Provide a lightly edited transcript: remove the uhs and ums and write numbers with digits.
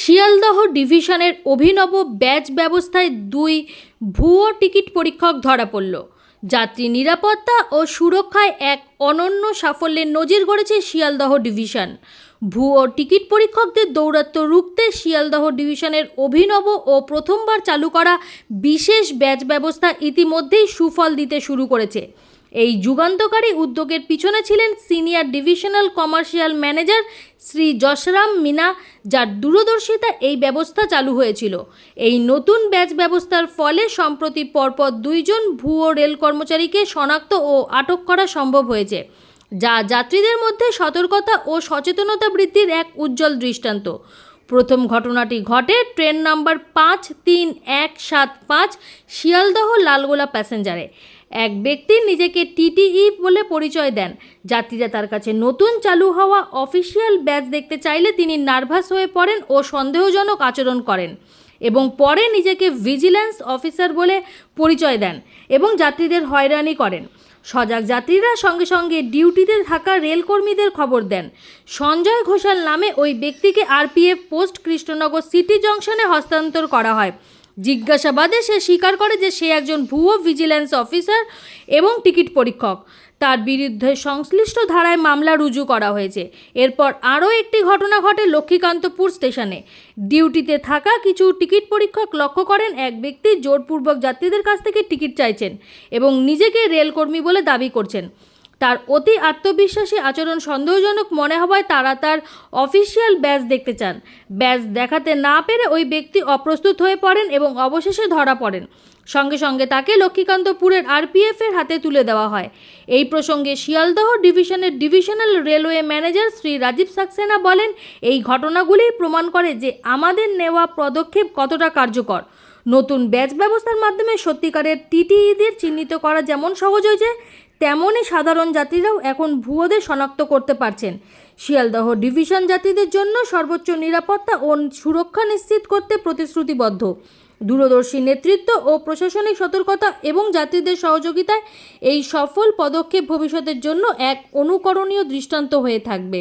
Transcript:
শিয়ালদহ ডিভিশনের অভিনব ব্যাচ ব্যবস্থায় দুই ভুয়ো টিকিট পরীক্ষক ধরা পড়ল। যাত্রী নিরাপত্তা ও সুরক্ষায় এক অনন্য সাফল্যের নজির গড়েছে শিয়ালদহ ডিভিশন। ভুয়ো টিকিট পরীক্ষকদের দৌরাত্ম্য রুখতে শিয়ালদহ ডিভিশনের অভিনব ও প্রথমবার চালু করা বিশেষ ব্যাচ ব্যবস্থা ইতিমধ্যেই সুফল দিতে শুরু করেছে। এই যুগান্তকারী উদ্যোগের পিছনে ছিলেন senior divisional commercial manager Shri Jasram Meena, যার দূরদর্শিতা এই ব্যবস্থা চালু হয়েছিল। এই নতুন ব্যাচ ব্যবস্থার ফলে সম্প্রতি পরপর দুইজন ভুয়ো রেল কর্মচারীকে শনাক্ত ও আটক করা সম্ভব হয়েছে, যা যাত্রীদের মধ্যে সতর্কতা ও সচেতনতা বৃদ্ধির এক উজ্জ্বল দৃষ্টান্ত। প্রথম ঘটনাটি ঘটে ট্রেন নাম্বার 53175 শিয়ালদহ লালগোলা প্যাসেঞ্জারে। এক ব্যক্তি নিজেকে টিটিই বলে পরিচয় দেন। যাত্রীরা তার কাছে নতুন চালু হওয়া অফিসিয়াল ব্যাচ দেখতে চাইলে তিনি নার্ভাস হয়ে পড়েন ও সন্দেহজনক আচরণ করেন এবং পরে নিজেকে ভিজিল্যান্স অফিসার বলে পরিচয় দেন এবং যাত্রীদের হয়রানি করেন। সজাগ যাত্রীরা সঙ্গে সঙ্গে ডিউটিতে থাকা রেলকর্মীদের খবর দেন। সঞ্জয় ঘোষাল নামে ওই ব্যক্তিকে আরপিএফ পোস্ট কৃষ্ণনগর সিটি জংশনে হস্তান্তর করা হয়। জিজ্ঞাসাবাদে সে স্বীকার করে যে সে একজন ভুয়ো ভিজিল্যান্স অফিসার এবং টিকিট পরীক্ষক। তার বিরুদ্ধে সংশ্লিষ্ট ধারায় মামলা রুজু করা হয়েছে। এরপর আরও একটি ঘটনা ঘটে লক্ষ্মীকান্তপুর স্টেশনে। ডিউটিতে থাকা কিছু টিকিট পরীক্ষক লক্ষ্য করেন এক ব্যক্তি জোরপূর্বক যাত্রীদের কাছ থেকে টিকিট চাইছেন এবং নিজেকে রেলকর্মী বলে দাবি করছেন। তার অতি আত্মবিশ্বাসী আচরণ সন্দেহজনক মনে হওয়ায় তারা তার অফিসিয়াল ব্যাজ দেখতে চান। ব্যাজ দেখাতে না পেরে ওই ব্যক্তি অপ্রস্তুত হয়ে পড়েন এবং অবশেষে ধরা পড়েন। সঙ্গে সঙ্গে তাকে লক্ষ্মীকান্তপুরের আরপিএফের হাতে তুলে দেওয়া হয়। এই প্রসঙ্গে শিয়ালদহ ডিভিশনের divisional railway manager Shri Rajiv Saxena বলেন, এই ঘটনাগুলি প্রমাণ করে যে আমাদের নেওয়া পদক্ষেপ কতটা কার্যকর। নতুন ব্যাচ ব্যবস্থার মাধ্যমে সত্যিকারের টিটিইদের চিহ্নিত করা যেমন সহজ হয়েছে, তেমনই সাধারণ যাত্রীরাও এখন ভুয়োদের শনাক্ত করতে পারছেন। শিয়ালদহ ডিভিশন যাত্রীদের জন্য সর্বোচ্চ নিরাপত্তা ও সুরক্ষা নিশ্চিত করতে প্রতিশ্রুতিবদ্ধ। দূরদর্শী নেতৃত্ব ও প্রশাসনিক সতর্কতা এবং যাত্রীদের সহযোগিতায় এই সফল পদক্ষেপ ভবিষ্যতের জন্য এক অনুকরণীয় দৃষ্টান্ত হয়ে থাকবে।